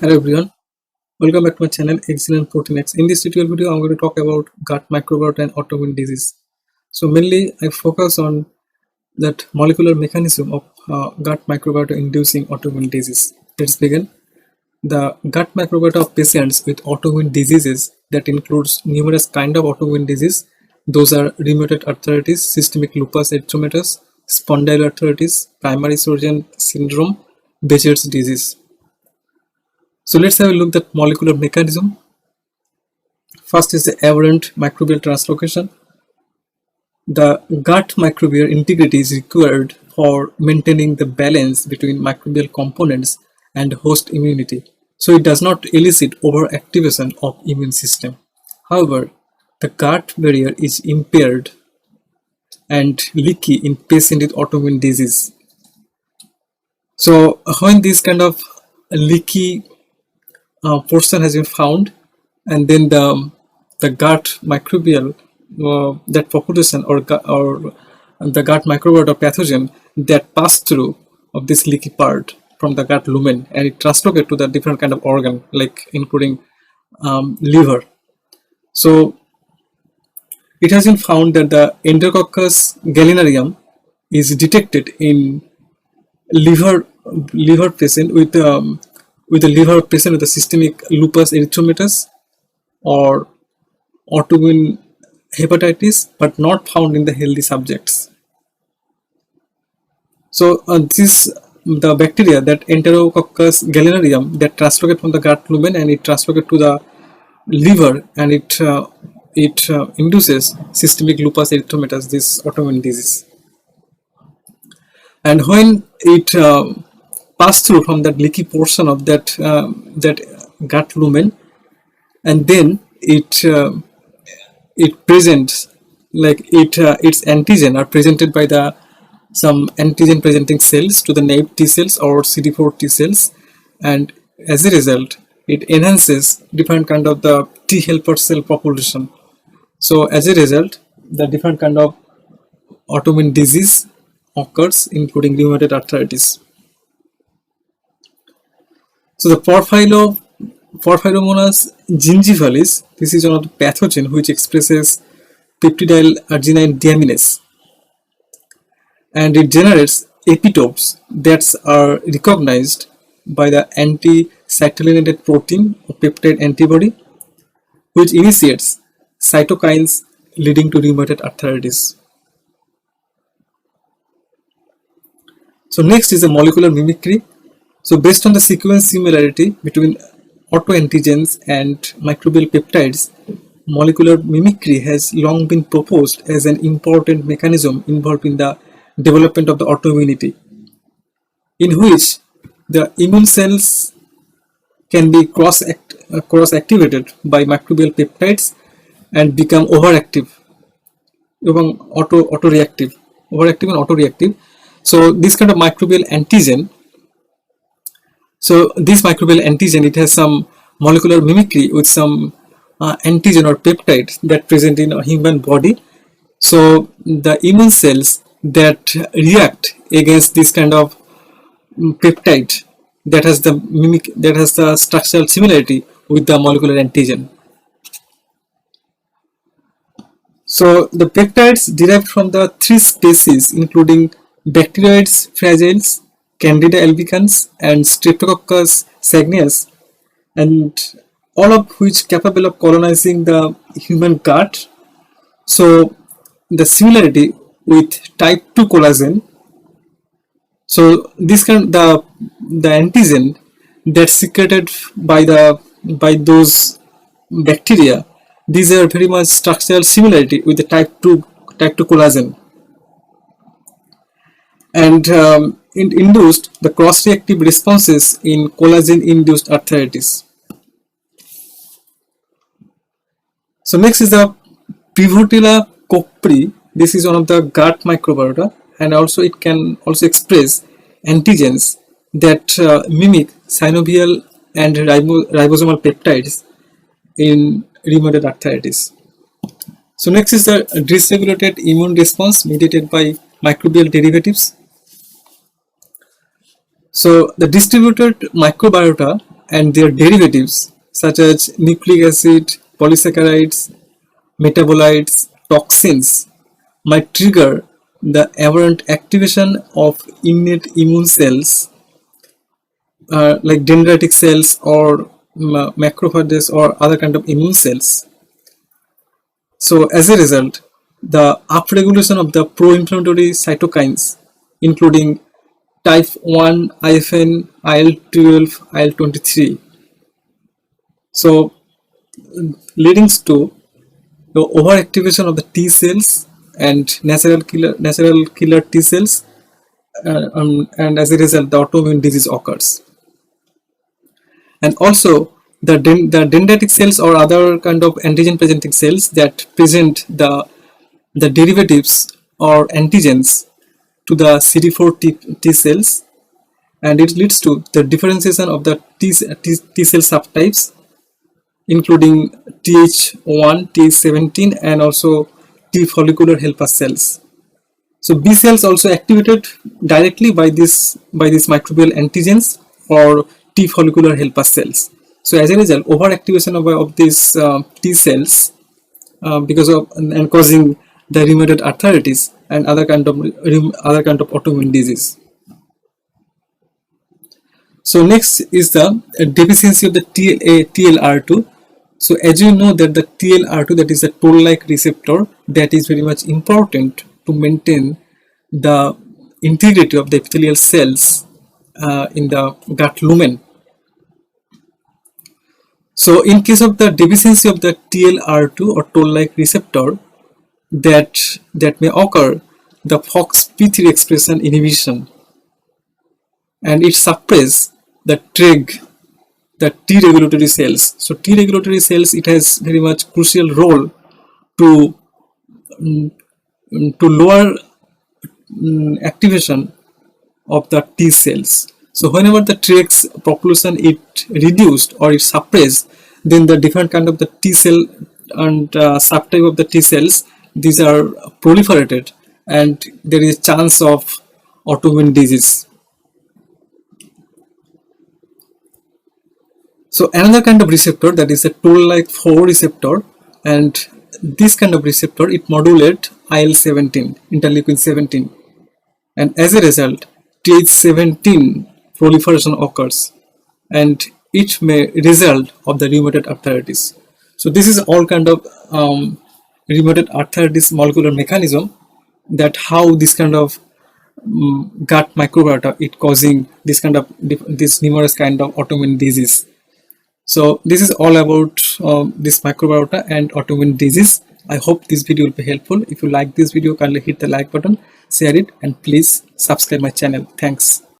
Hello everyone, welcome back to my channel Xgene and ProteinX. In this tutorial video, I'm going to talk about gut microbiota and autoimmune disease. So mainly I focus on that molecular mechanism of gut microbiota inducing autoimmune disease. Let's begin. The gut microbiota of patients with autoimmune diseases that includes numerous kind of autoimmune disease. Those are rheumatoid arthritis, systemic lupus erythematosus, spondyloarthritis, primary Sjogren syndrome, Behçet's disease. So let's have a look at molecular mechanism. First is the aberrant microbial translocation. The gut microbial integrity is required for maintaining the balance between microbial components and host immunity. So it does not elicit overactivation of immune system. However, the gut barrier is impaired and leaky in patients with autoimmune disease. So when this kind of leaky portion has been found, and then the gut microbial that population or the gut microbiota pathogen that pass through of this leaky part from the gut lumen, and it translocate to the different kind of organ, like including liver. So it has been found that the Enterococcus gallinarium is detected in liver patient with a liver patient with a systemic lupus erythematosus or autoimmune hepatitis, but not found in the healthy subjects. So the bacteria that Enterococcus gallinarium that translocate from the gut lumen and it translocate to the liver, and it induces systemic lupus erythematosus, this autoimmune disease. And when it pass through from that leaky portion of that gut lumen, and then it presents like its antigen are presented by some antigen presenting cells to the naive T cells or CD4 T cells, and as a result it enhances different kind of the T helper cell population. So as a result, the different kind of autoimmune disease occurs, including rheumatoid arthritis. So the Porphyromonas gingivalis, this is one of the pathogen which expresses peptidyl arginine deaminase, and it generates epitopes that are recognized by the anti-cytolynated protein or peptide antibody, which initiates cytokines leading to rheumatoid arthritis. So next is the molecular mimicry. So based on the sequence similarity between autoantigens and microbial peptides, molecular mimicry has long been proposed as an important mechanism involved in the development of the autoimmunity, in which the immune cells can be cross-activated by microbial peptides and become overactive and autoreactive. So this kind of microbial antigen, it has some molecular mimicry with some antigen or peptide that present in a human body. So the immune cells that react against this kind of peptide that has the structural similarity with the molecular antigen. So the peptides derived from the three species, including bacteroids fragiles, Candida albicans, and Streptococcus sagneus, and all of which capable of colonizing the human gut. So the similarity with type 2 collagen. So this the antigen that's secreted by those bacteria, these are very much structural similarity with the type 2 collagen, and induced the cross-reactive responses in collagen-induced arthritis. So next is the Prevotella copri. This is one of the gut microbiota, and also it can also express antigens that mimic synovial and ribosomal peptides in rheumatoid arthritis. So next is the dysregulated immune response mediated by microbial derivatives. So the distributed microbiota and their derivatives such as nucleic acid, polysaccharides, metabolites, toxins might trigger the aberrant activation of innate immune cells like dendritic cells or macrophages or other kind of immune cells. So as a result, the upregulation of the pro-inflammatory cytokines, including type 1 IFN, IL-12, IL-23, so leading to the overactivation of the T cells and natural killer T cells, and as a result, the autoimmune disease occurs. And also the dendritic cells or other kind of antigen presenting cells that present the derivatives or antigens to the CD4 T cells, and it leads to the differentiation of the T cell subtypes, including Th1, Th17, and also T follicular helper cells. So B cells also activated directly by this microbial antigens or T follicular helper cells. So as a result, overactivation of these T cells because of and causing the rheumatoid arthritis and other kind of autoimmune disease. So next is the deficiency of the TLR2. So as you know that the TLR2, that is a toll-like receptor that is very much important to maintain the integrity of the epithelial cells in the gut lumen. So in case of the deficiency of the TLR2 or toll-like receptor, that may occur the FOXP3 expression inhibition, and it suppresses the TREG, the T regulatory cells. So T regulatory cells, it has very much crucial role to lower activation of the T cells. So whenever the TREG's population it reduced or it suppressed, then the different kind of the T cell and subtype of the T cells, these are proliferated, and there is a chance of autoimmune disease. So another kind of receptor, that is a toll-like 4 receptor, and this kind of receptor, it modulates IL-17, interleukin 17, and as a result Th17 proliferation occurs, and it may result of the rheumatoid arthritis. So this is all kind of rheumatoid arthritis molecular mechanism, that how this kind of gut microbiota it causing this numerous kind of autoimmune disease. So this is all about this microbiota and autoimmune disease. I hope this video will be helpful. If you like this video, kindly hit the like button, share it, and please subscribe my channel. Thanks.